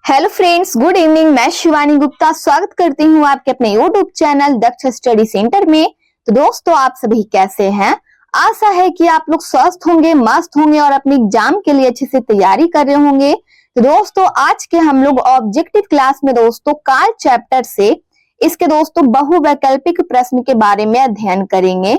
Hello friends, good evening. मैं शिवानी गुप्ता स्वागत करती हूँ आपके अपने यूट्यूब चैनल दक्ष स्टडी सेंटर में। तो दोस्तों, आप सभी कैसे हैं? आशा है कि आप लोग स्वस्थ होंगे, मस्त होंगे और अपनी एग्जाम के लिए अच्छे से तैयारी कर रहे होंगे। तो दोस्तों, आज के हम लोग ऑब्जेक्टिव क्लास में दोस्तों काल चैप्टर से इसके दोस्तों बहुवैकल्पिक प्रश्न के बारे में अध्ययन करेंगे,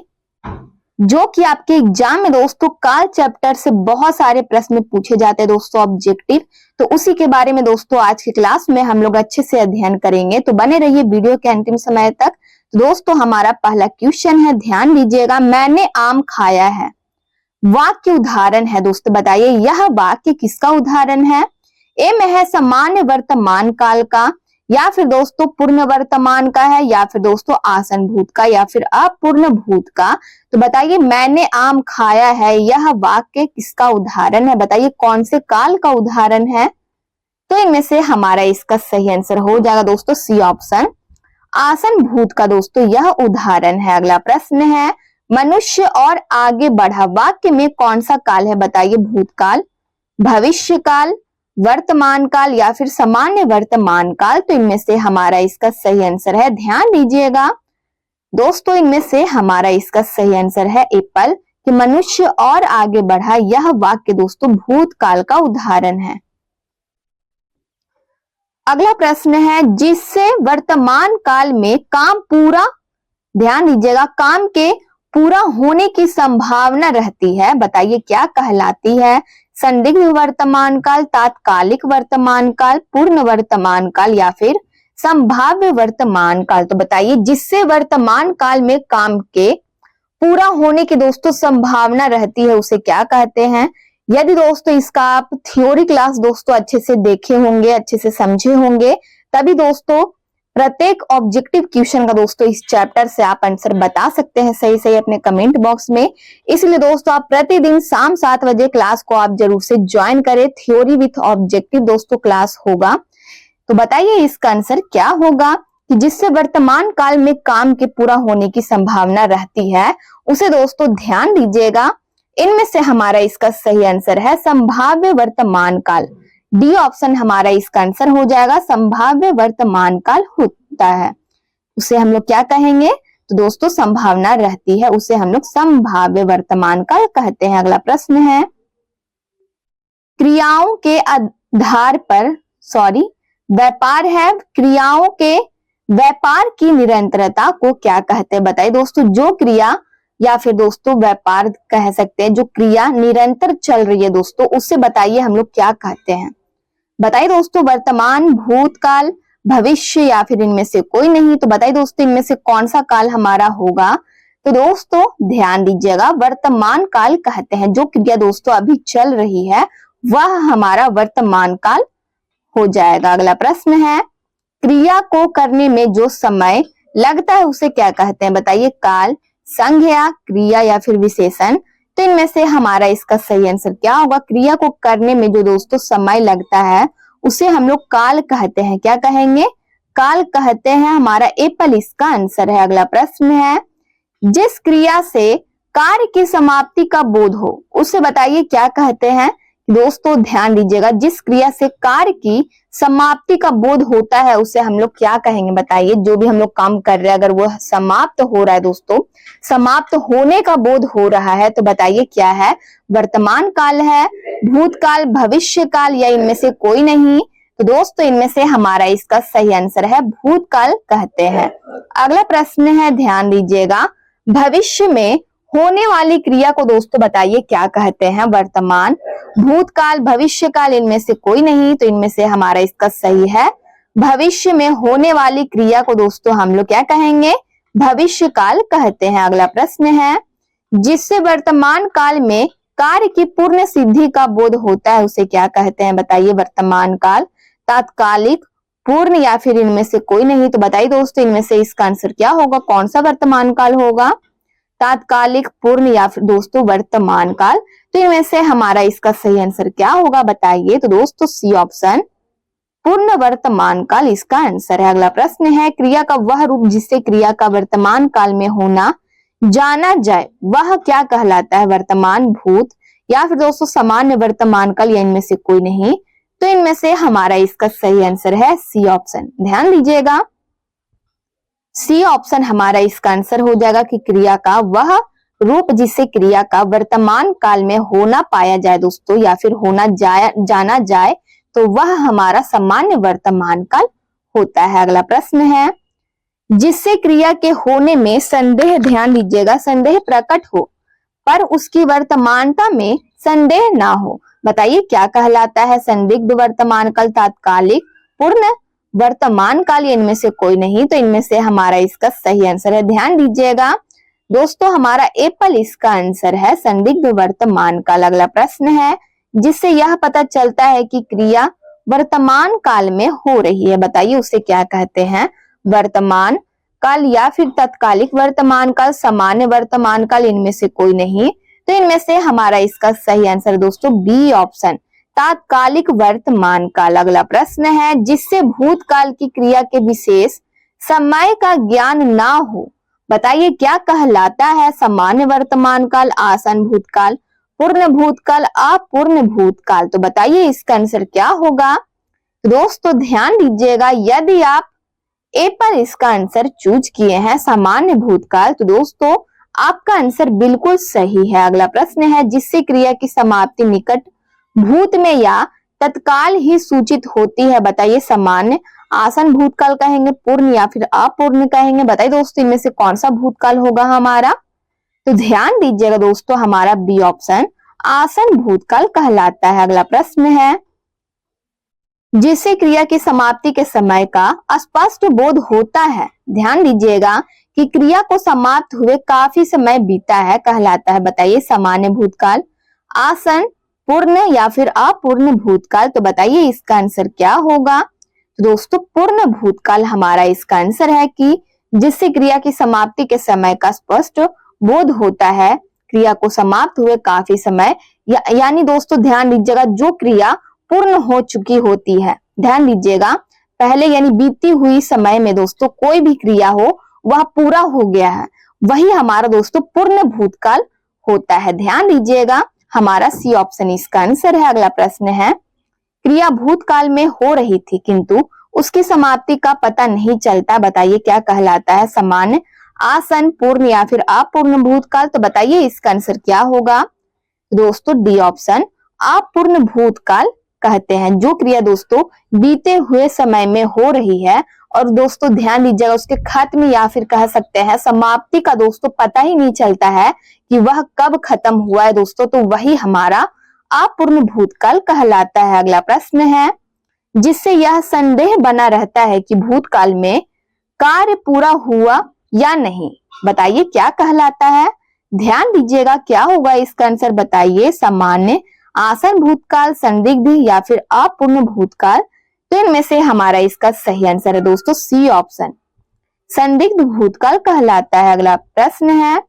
जो कि आपके एग्जाम में दोस्तों काल चैप्टर से बहुत सारे प्रश्न पूछे जाते हैं दोस्तों ऑब्जेक्टिव। तो उसी के बारे में दोस्तों आज की क्लास में हम लोग अच्छे से अध्ययन करेंगे। तो बने रहिए वीडियो के अंतिम समय तक। तो दोस्तों, हमारा पहला क्वेश्चन है, ध्यान दीजिएगा। मैंने आम खाया है, वाक्य उदाहरण है दोस्तों। बताइए यह वाक्य किसका उदाहरण है? ए में है सामान्य वर्तमान काल का, या फिर दोस्तों पूर्ण वर्तमान का है, या फिर दोस्तों आसन भूत का, या फिर अपूर्ण भूत का। तो बताइए मैंने आम खाया है, यह वाक्य किसका उदाहरण है? बताइए कौन से काल का उदाहरण है? तो इनमें से हमारा इसका सही आंसर हो जाएगा दोस्तों सी ऑप्शन, आसन भूत का दोस्तों यह उदाहरण है। अगला प्रश्न है, मनुष्य और आगे बढ़ा वाक्य में कौन सा काल है? बताइए भूतकाल, भविष्य काल, वर्तमान काल, या फिर सामान्य वर्तमान काल। तो इनमें से हमारा इसका सही आंसर है, ध्यान दीजिएगा दोस्तों, इनमें से हमारा इसका सही आंसर है एप्पल, कि मनुष्य और आगे बढ़ा यह वाक्य दोस्तों भूतकाल का उदाहरण है। अगला प्रश्न है, जिससे वर्तमान काल में काम पूरा, ध्यान दीजिएगा, काम के पूरा होने की संभावना रहती है। बताइए क्या कहलाती है? संदिग्ध वर्तमान काल, तात्कालिक वर्तमान काल, पूर्ण वर्तमान काल, या फिर संभाव्य वर्तमान काल। तो बताइए जिससे वर्तमान काल में काम के पूरा होने की दोस्तों संभावना रहती है उसे क्या कहते हैं? यदि दोस्तों इसका आप थ्योरी क्लास दोस्तों अच्छे से देखे होंगे, अच्छे से समझे होंगे, तभी दोस्तों प्रत्येक ऑब्जेक्टिव क्वेश्चन का दोस्तों इस चैप्टर से आप आंसर बता सकते हैं सही सही अपने कमेंट बॉक्स में। इसलिए दोस्तों आप प्रतिदिन शाम 7 बजे क्लास को आप जरूर से ज्वाइन करें। थ्योरी विथ ऑब्जेक्टिव दोस्तों क्लास होगा। तो बताइए इसका आंसर क्या होगा कि जिससे वर्तमान काल में काम के पूरा होने की संभावना रहती है उसे दोस्तों ध्यान दीजिएगा, इनमें से हमारा इसका सही आंसर है संभाव्य वर्तमान काल। डी ऑप्शन हमारा इसका आंसर हो जाएगा, संभाव्य वर्तमान काल होता है उसे हम लोग क्या कहेंगे? तो दोस्तों संभावना रहती है उसे हम लोग संभाव्य वर्तमान काल कहते हैं। अगला प्रश्न है, क्रियाओं के आधार पर व्यापार है, क्रियाओं के व्यापार की निरंतरता को क्या कहते हैं? बताइए दोस्तों जो क्रिया या फिर दोस्तों व्यापार कह सकते हैं, जो क्रिया निरंतर चल रही है दोस्तों उससे बताइए हम लोग क्या कहते हैं? बताइए दोस्तों वर्तमान, भूतकाल, भविष्य, या फिर इनमें से कोई नहीं। तो बताइए दोस्तों इनमें से कौन सा काल हमारा होगा? तो दोस्तों ध्यान दीजिएगा, वर्तमान काल कहते हैं जो क्रिया दोस्तों अभी चल रही है वह हमारा वर्तमान काल हो जाएगा। अगला प्रश्न है, क्रिया को करने में जो समय लगता है उसे क्या कहते हैं? बताइए काल, संज्ञा, क्रिया, या फिर विशेषण। तो इनमें से हमारा इसका सही आंसर क्या होगा? क्रिया को करने में जो दोस्तों समय लगता है उसे हम लोग काल कहते हैं। क्या कहेंगे? काल कहते हैं। हमारा एप्पल इसका आंसर है। अगला प्रश्न है, जिस क्रिया से कार्य की समाप्ति का बोध हो उसे बताइए क्या कहते हैं? दोस्तों ध्यान दीजिएगा, जिस क्रिया से कार्य की समाप्ति का बोध होता है उसे हम लोग क्या कहेंगे? बताइए जो भी हम लोग काम कर रहे हैं अगर वो समाप्त हो रहा है दोस्तों, समाप्त होने का बोध हो रहा है, तो बताइए क्या है? वर्तमान काल है, भूतकाल, भविष्य काल, या इनमें से कोई नहीं। तो दोस्तों इनमें से हमारा इसका सही आंसर है भूतकाल कहते हैं। अगला प्रश्न है, ध्यान दीजिएगा, भविष्य में होने वाली क्रिया को दोस्तों बताइए क्या कहते हैं? वर्तमान, भूतकाल, भविष्य काल, इनमें से कोई नहीं। तो इनमें से हमारा इसका सही है भविष्य में होने वाली क्रिया को दोस्तों हम लोग क्या कहेंगे? भविष्य काल कहते हैं। अगला प्रश्न है, जिससे वर्तमान काल में कार्य की पूर्ण सिद्धि का बोध होता है उसे क्या कहते हैं? बताइए वर्तमान काल, तात्कालिक, पूर्ण, या फिर इनमें से कोई नहीं। तो बताइए दोस्तों इनमें से इसका आंसर क्या होगा? कौन सा वर्तमान काल होगा? तात्कालिक, पूर्ण, या फिर दोस्तों वर्तमान काल। तो इनमें से हमारा इसका सही आंसर क्या होगा? बताइए। तो दोस्तों सी ऑप्शन, पूर्ण वर्तमान काल इसका आंसर है। अगला प्रश्न है, क्रिया का वह रूप जिससे क्रिया का वर्तमान काल में होना जाना जाए वह क्या कहलाता है? वर्तमान, भूत, या फिर दोस्तों सामान्य वर्तमान काल, या इनमें से कोई नहीं। तो इनमें से हमारा इसका सही आंसर है सी ऑप्शन। ध्यान दीजिएगा, सी ऑप्शन हमारा इसका आंसर हो जाएगा कि क्रिया का वह रूप जिससे क्रिया का वर्तमान काल में होना पाया जाए दोस्तों, या फिर होना जाना जाए, तो वह हमारा सामान्य वर्तमान काल होता है। अगला प्रश्न है, जिससे क्रिया के होने में संदेह, ध्यान दीजिएगा, संदेह प्रकट हो पर उसकी वर्तमानता में संदेह ना हो, बताइए क्या कहलाता है? संदिग्ध वर्तमान काल, तात्कालिक, पूर्ण वर्तमान काल, इनमें से कोई नहीं, तो इनमें से हमारा इसका सही आंसर है। ध्यान दीजिएगा दोस्तों, हमारा एप्पल इसका आंसर है, संदिग्ध वर्तमान काल। अगला प्रश्न है, जिससे यह पता चलता है कि क्रिया वर्तमान काल में हो रही है, बताइए उसे क्या कहते हैं? वर्तमान काल या फिर तत्कालिक वर्तमान काल, सामान्य वर्तमान काल, इनमें से कोई नहीं, तो इनमें से हमारा इसका सही आंसर दोस्तों बी ऑप्शन, तात्कालिक वर्तमान काल। अगला प्रश्न है, जिससे भूतकाल की क्रिया के विशेष समय का ज्ञान ना हो, बताइए क्या कहलाता है? सामान्य वर्तमान काल, आसन भूतकाल, पूर्ण भूतकाल, अपूर्ण भूतकाल, तो बताइए इसका आंसर क्या होगा? दोस्तों ध्यान दीजिएगा, यदि आप ए पर इसका आंसर चूज किए हैं सामान्य भूतकाल, तो दोस्तों आपका आंसर बिल्कुल सही है। अगला प्रश्न है, जिससे क्रिया की समाप्ति निकट भूत में या तत्काल ही सूचित होती है, बताइए सामान्य, आसन भूतकाल कहेंगे, पूर्ण या फिर अपूर्ण कहेंगे, बताइए दोस्तों इनमें से कौन सा भूतकाल होगा हमारा? तो ध्यान दीजिएगा दोस्तों, हमारा बी ऑप्शन आसन भूतकाल कहलाता है। अगला प्रश्न है, जिससे क्रिया की समाप्ति के समय का स्पष्ट बोध होता है, ध्यान दीजिएगा कि क्रिया को समाप्त हुए काफी समय बीता है, कहलाता है, बताइए सामान्य भूतकाल, आसन, पूर्ण या फिर अपूर्ण भूतकाल, तो बताइए इसका आंसर क्या होगा? तो दोस्तों पूर्ण भूतकाल हमारा इसका आंसर है कि जिससे क्रिया की समाप्ति के समय का स्पष्ट बोध होता है, क्रिया को समाप्त हुए काफी समय, यानी दोस्तों ध्यान दीजिएगा जो क्रिया पूर्ण हो चुकी होती है, ध्यान दीजिएगा पहले यानी बीती हुई समय में दोस्तों कोई भी क्रिया हो वह पूरा हो गया है, वही हमारा दोस्तों पूर्ण भूतकाल होता है। ध्यान दीजिएगा, हमारा सी ऑप्शन इसका आंसर है। अगला प्रश्न है, क्रिया भूतकाल में हो रही थी किंतु उसकी समाप्ति का पता नहीं चलता, बताइए क्या कहलाता है? सामान्य, आसन, पूर्ण या फिर अपूर्ण भूतकाल, तो बताइए इसका आंसर क्या होगा? दोस्तों डी ऑप्शन, अपूर्ण भूतकाल कहते हैं जो क्रिया दोस्तों बीते हुए समय में हो रही है, और दोस्तों ध्यान दीजिएगा उसके खत्म या फिर कह सकते हैं समाप्ति का दोस्तों पता ही नहीं चलता है कि वह कब खत्म हुआ है दोस्तों, तो वही हमारा अपूर्ण भूतकाल कहलाता है। अगला प्रश्न है, जिससे यह संदेह बना रहता है कि भूतकाल में कार्य पूरा हुआ या नहीं, बताइए क्या कहलाता है? ध्यान दीजिएगा क्या होगा इसका आंसर, बताइए सामान्य, आसन भूतकाल, संदिग्ध या फिर अपूर्ण भूतकाल, तो इनमें से हमारा इसका सही आंसर है दोस्तों सी ऑप्शन, संदिग्ध भूतकाल कहलाता है। अगला प्रश्न है,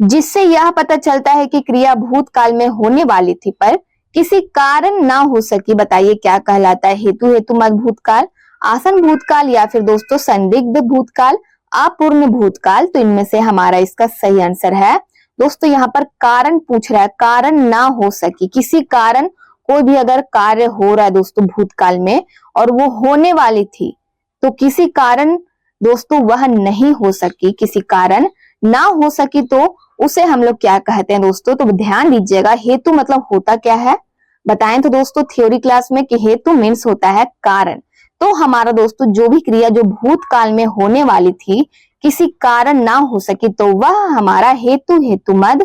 जिससे यह पता चलता है कि क्रिया भूतकाल में होने वाली थी पर किसी कारण ना हो सकी, बताइए क्या कहलाता है? हेतु हेतुमत भूतकाल, आसन भूतकाल या फिर दोस्तों संदिग्ध भूतकाल, अपूर्ण भूतकाल, तो इनमें से हमारा इसका सही आंसर है दोस्तों यहाँ पर कारण पूछ रहा है, कारण ना हो सकी, किसी कारण कोई भी अगर कार्य हो रहा है दोस्तों भूतकाल में और वो होने वाली थी तो किसी कारण दोस्तों वह नहीं हो सकी, किसी कारण ना हो सकी तो उसे हम लोग क्या कहते हैं दोस्तों? तो ध्यान दीजिएगा, हेतु मतलब होता क्या है बताएं तो दोस्तों थ्योरी क्लास में कि हेतु मीन्स होता है कारण। तो हमारा दोस्तों जो भी क्रिया जो भूतकाल में होने वाली थी किसी कारण ना हो सकी तो वह हमारा हेतु हेतुमद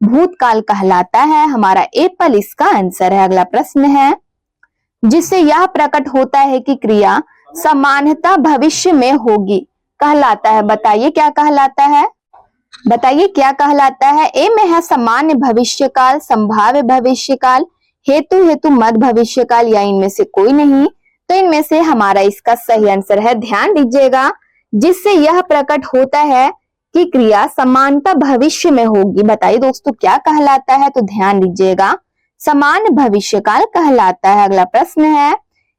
भूतकाल कहलाता है। हमारा एप्पल इसका आंसर है। अगला प्रश्न है, जिससे यह प्रकट होता है कि क्रिया सामान्यतः भविष्य में होगी कहलाता है, बताइए क्या कहलाता है? बताइए क्या कहलाता है? ए में है सामान्य भविष्यकाल, संभाव्य भविष्यकाल, हेतु हेतु मद भविष्यकाल या इनमें से कोई नहीं, तो इनमें से हमारा इसका सही आंसर है। ध्यान दीजिएगा, जिससे यह प्रकट होता है कि क्रिया समानता भविष्य में होगी, बताइए दोस्तों क्या कहलाता है? तो ध्यान दीजिएगा, समान भविष्यकाल कहलाता है। अगला प्रश्न है,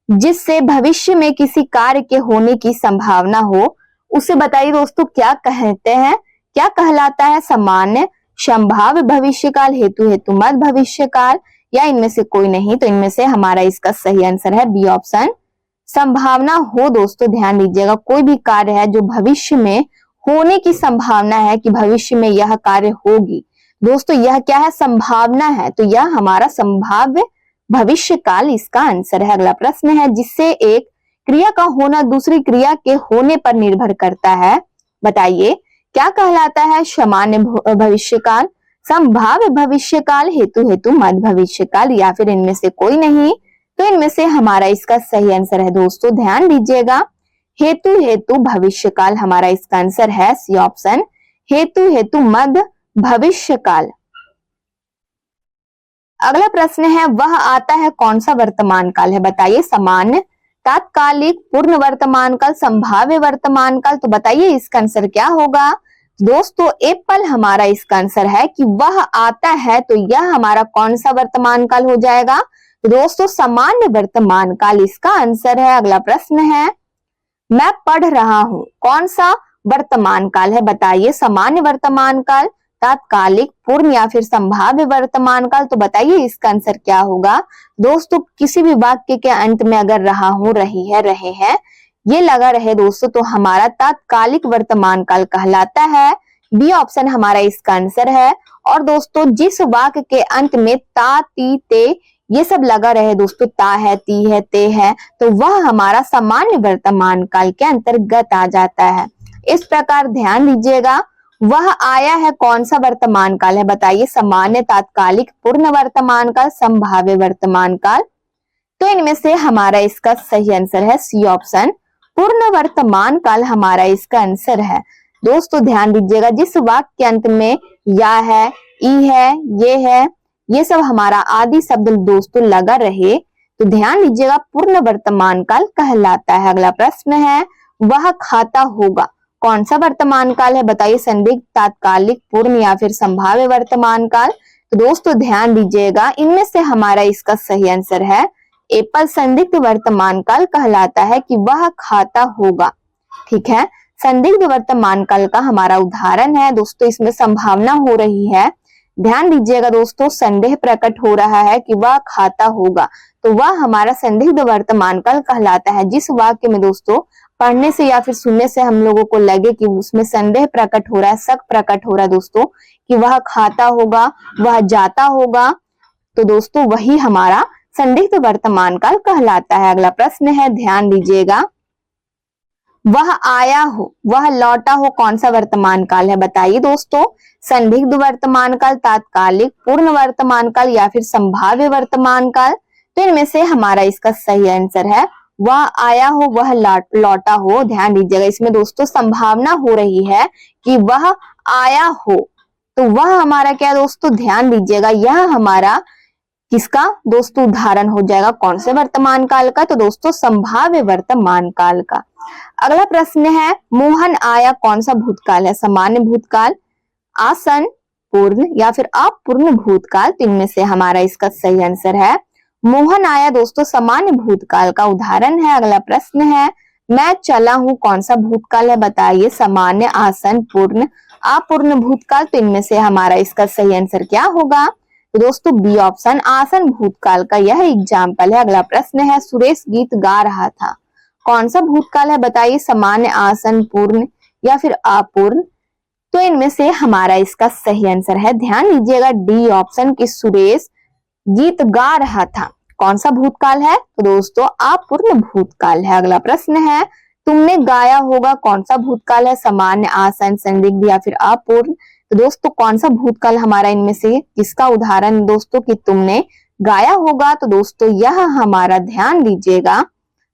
जिससे भविष्य में किसी कार्य के होने की संभावना हो उसे बताइए दोस्तों क्या कहते हैं, क्या कहलाता है? सामान्य, संभाव्य भविष्यकाल, हेतु हेतुमत भविष्यकाल या इनमें से कोई नहीं, तो इनमें से हमारा इसका सही आंसर है बी ऑप्शन। संभावना हो दोस्तों ध्यान दीजिएगा, कोई भी कार्य है जो भविष्य में होने की संभावना है कि भविष्य में यह कार्य होगी, दोस्तों यह क्या है, संभावना है, तो यह हमारा संभाव्य भविष्य काल इसका आंसर है। अगला प्रश्न है, जिससे एक क्रिया का होना दूसरी क्रिया के होने पर निर्भर करता है, बताइए क्या कहलाता है, सामान्य भविष्य काल, संभाव्य भविष्य काल, हेतु हेतु मध्य भविष्य काल, या फिर इनमें से कोई नहीं, तो इनमें से हमारा इसका सही आंसर है दोस्तों ध्यान दीजिएगा हेतु हेतु भविष्य काल हमारा इसका आंसर है सी ऑप्शन, हेतु हेतु मध्य भविष्य काल। अगला प्रश्न है, वह आता है कौन सा वर्तमान काल है, बताइए सामान्य, तात्कालिक, पूर्ण वर्तमान काल, संभाव्य वर्तमान काल, तो बताइए इसका आंसर क्या होगा दोस्तों, एप्पल हमारा इसका आंसर है कि वह आता है, तो यह हमारा कौन सा वर्तमान काल हो जाएगा दोस्तों, सामान्य वर्तमान काल इसका आंसर है। अगला प्रश्न है, मैं पढ़ रहा हूं कौन सा वर्तमान काल है, बताइए सामान्य वर्तमान काल, तात्कालिक, पूर्ण या फिर संभाव्य वर्तमान काल, तो बताइए इसका आंसर क्या होगा दोस्तों। किसी भी वाक्य के अंत में अगर रहा हूं, रही है, रहे हैं ये लगा रहे दोस्तों, तो हमारा तात्कालिक वर्तमान काल कहलाता है, बी ऑप्शन हमारा इसका आंसर है। और दोस्तों जिस वाक्य के अंत में ता, ती, ते ये सब लगा रहे दोस्तों, ता है, ती है, ते है, तो वह हमारा सामान्य वर्तमान काल के अंतर्गत आ जाता है। इस प्रकार ध्यान दीजिएगा, वह आया है कौन सा वर्तमान काल है, बताइए सामान्य, तात्कालिक, पूर्ण वर्तमान काल, संभाव्य वर्तमान काल, तो इनमें से हमारा इसका सही आंसर है सी ऑप्शन, पूर्ण वर्तमान काल हमारा इसका आंसर है। दोस्तों ध्यान दीजिएगा, जिस वाक्य के अंत में या है, ई है, ये सब हमारा आदि शब्द दोस्तों लगा रहे, तो ध्यान दीजिएगा पूर्ण वर्तमान काल कहलाता है। अगला प्रश्न है, वह खाता होगा कौन सा वर्तमान काल है, बताइए संदिग्ध, तात्कालिक, पूर्ण या फिर संभाव्य वर्तमान काल, तो दोस्तों ध्यान दीजिएगा इनमें से हमारा इसका सही आंसर है एप्पल, संदिग्ध वर्तमान काल कहलाता है कि वह खाता होगा। ठीक है, संदिग्ध वर्तमान काल का हमारा उदाहरण है दोस्तों, इसमें संभावना हो रही है, ध्यान दीजिएगा दोस्तों, संदेह प्रकट हो रहा है कि वह खाता होगा, तो वह हमारा संदिग्ध वर्तमान काल कहलाता है। जिस वाक्य में दोस्तों पढ़ने से या फिर सुनने से हम लोगों को लगे कि उसमें संदेह प्रकट हो रहा है, शक प्रकट हो रहा है दोस्तों कि वह खाता होगा, वह जाता होगा, तो दोस्तों वही हमारा संदिग्ध वर्तमान काल कहलाता है। अगला प्रश्न है, ध्यान दीजिएगा, वह आया हो, वह लौटा हो कौन सा वर्तमान काल है, बताइए दोस्तों संदिग्ध वर्तमान काल, तात्कालिक, पूर्ण वर्तमान काल या फिर संभाव्य वर्तमान काल, तो इनमें से हमारा इसका सही आंसर है वह आया हो, वह लौटा हो। ध्यान दीजिएगा, इसमें दोस्तों संभावना हो रही है कि वह आया हो, तो वह हमारा क्या दोस्तों, ध्यान दीजिएगा यह हमारा किसका दोस्तों उदाहरण हो जाएगा, कौन से वर्तमान काल का, तो दोस्तों संभाव्य वर्तमान काल का। अगला प्रश्न है, मोहन आया कौन सा भूतकाल है, सामान्य भूतकाल, आसन, पूर्ण या फिर अपूर्ण भूतकाल, तो इनमें से हमारा इसका सही आंसर है मोहन आया दोस्तों सामान्य भूतकाल का उदाहरण है। अगला प्रश्न है, मैं चला हूं कौन सा भूतकाल है, बताइए सामान्य, आसन, पूर्ण, अपूर्ण भूतकाल, तो इनमें से हमारा इसका सही आंसर क्या होगा, तो दोस्तों बी ऑप्शन, आसन भूतकाल का यह एग्जाम्पल है। अगला प्रश्न है, सुरेश गीत गा रहा था कौन सा भूतकाल है, बताइए सामान्य, आसन, पूर्ण या फिर अपूर्ण, तो इनमें से हमारा इसका सही आंसर है, ध्यान दीजिएगा डी ऑप्शन की सुरेश गीत गा रहा था कौन सा भूतकाल है, तो दोस्तों अपूर्ण भूतकाल है। अगला प्रश्न है, तुमने गाया होगा कौन सा भूतकाल है, सामान्य, आसन, संदिग्ध या फिर अपूर्ण, तो दोस्तों कौन सा भूतकाल हमारा इनमें से किसका उदाहरण दोस्तों कि तुमने गाया होगा, तो दोस्तों यह हमारा ध्यान दीजिएगा,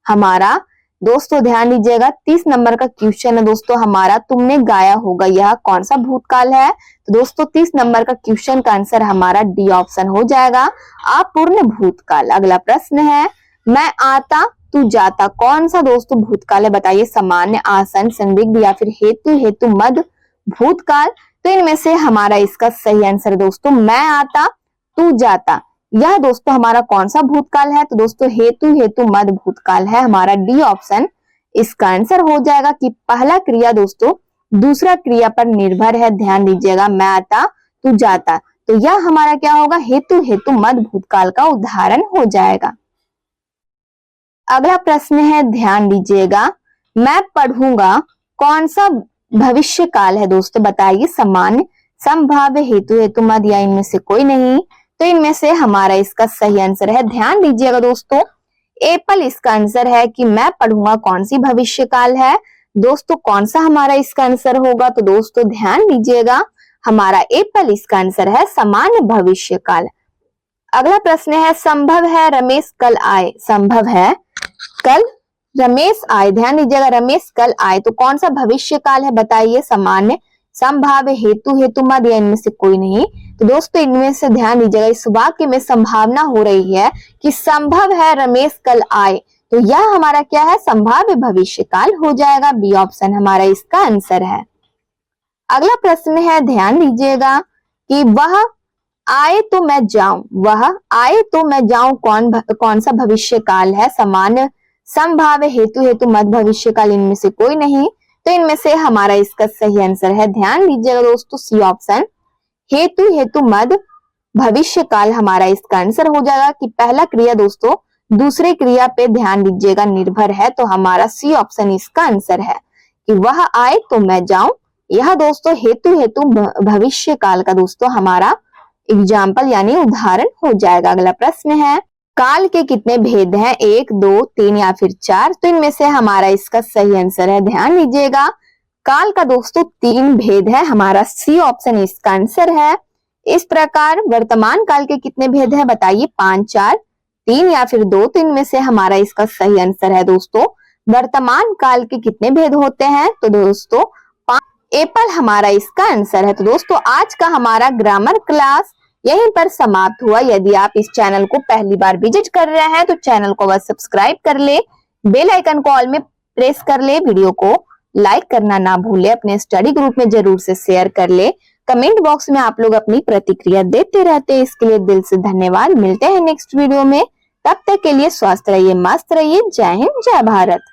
हमारा दोस्तों ध्यान दीजिएगा 30 नंबर का क्वेश्चन है दोस्तों हमारा, तुमने गाया होगा यह कौन सा भूतकाल है, तो दोस्तों 30 नंबर का क्वेश्चन का आंसर हमारा डी ऑप्शन हो जाएगा, अपूर्ण भूतकाल। अगला प्रश्न है, मैं आता तू जाता कौन सा दोस्तों भूतकाल है, बताइए सामान्य, आसन, संदिग्ध या फिर हेतु हेतु मध्य भूतकाल, तो इनमें से हमारा इसका सही आंसर दोस्तों मैं आता तू जाता, यह दोस्तों हमारा कौन सा भूतकाल है, तो दोस्तों हेतु हेतु मध्य भूतकाल है, हमारा डी ऑप्शन इसका आंसर हो जाएगा कि पहला क्रिया दोस्तों दूसरा क्रिया पर निर्भर है। ध्यान दीजिएगा, मैं आता तू जाता, तो तो यह हमारा क्या होगा, हेतु हेतु मद भूतकाल का उदाहरण हो जाएगा। अगला प्रश्न है, ध्यान दीजिएगा, मैं पढ़ूंगा कौन सा भविष्य काल है दोस्तों, बताइए। सामान्य, संभाव्य, हेतु हेतु मद या इनमें से कोई नहीं। तो इनमें से हमारा इसका सही आंसर है, ध्यान दीजिएगा दोस्तों, एप्पल इसका आंसर है कि मैं पढ़ूंगा कौन सी भविष्य काल है। दोस्तों कौन सा हमारा इसका आंसर होगा, तो दोस्तों ध्यान दीजिएगा, हमारा एप्पल इसका आंसर है, सामान्य भविष्य काल। अगला प्रश्न है, संभव है रमेश कल आए, संभव है कल रमेश आए, ध्यान दीजिएगा, रमेश कल आए, तो कौन सा भविष्य काल है बताइए। सामान्य, संभाव्य, हेतु हेतु मद या इनमें से कोई नहीं। तो दोस्तों इनमें से ध्यान दीजिएगा, इस वाक्य में संभावना हो रही है कि संभव है रमेश कल आए, तो यह हमारा क्या है, संभाव्य भविष्य काल हो जाएगा। बी ऑप्शन हमारा इसका आंसर है। अगला प्रश्न है, ध्यान दीजिएगा कि वह आए तो मैं जाऊं, वह आए तो मैं जाऊं कौन सा भविष्य काल है। सामान्य, संभाव्य, हेतु हेतु मद, भविष्य काल, इनमें से कोई नहीं। तो इनमें से हमारा इसका सही आंसर है, ध्यान दीजिएगा दोस्तों, सी ऑप्शन, हेतु हेतु मद भविष्य काल हमारा इसका आंसर हो जाएगा। कि पहला क्रिया दोस्तों दूसरे क्रिया पे ध्यान दीजिएगा निर्भर है, तो हमारा सी ऑप्शन इसका आंसर है कि वह आए तो मैं जाऊं। यह दोस्तों हेतु हेतु भविष्य काल का दोस्तों हमारा एग्जाम्पल यानी उदाहरण हो जाएगा। अगला प्रश्न है, काल के कितने भेद हैं, 1, 2, 3 या फिर 4। तो इनमें से हमारा इसका सही आंसर है, ध्यान दीजिएगा, काल का दोस्तों 3 भेद है, हमारा सी ऑप्शन इसका आंसर है। इस प्रकार वर्तमान काल के कितने भेद हैं बताइए, 5, 4, 3 या फिर 2। तो इनमें से हमारा इसका सही आंसर है दोस्तों, वर्तमान काल के कितने भेद होते हैं, तो दोस्तों 5। एप्पल हमारा इसका आंसर है। तो दोस्तों आज का हमारा ग्रामर क्लास यहीं पर समाप्त हुआ। यदि आप इस चैनल को पहली बार विजिट कर रहे हैं तो चैनल को बस सब्सक्राइब कर ले, बेल आइकन को ऑल में प्रेस कर ले, वीडियो को लाइक करना ना भूले, अपने स्टडी ग्रुप में जरूर से शेयर कर ले। कमेंट बॉक्स में आप लोग अपनी प्रतिक्रिया देते रहते हैं, इसके लिए दिल से धन्यवाद। मिलते हैं नेक्स्ट वीडियो में, तब तक के लिए स्वस्थ रहिए, मस्त रहिए। जय हिंद, जय भारत।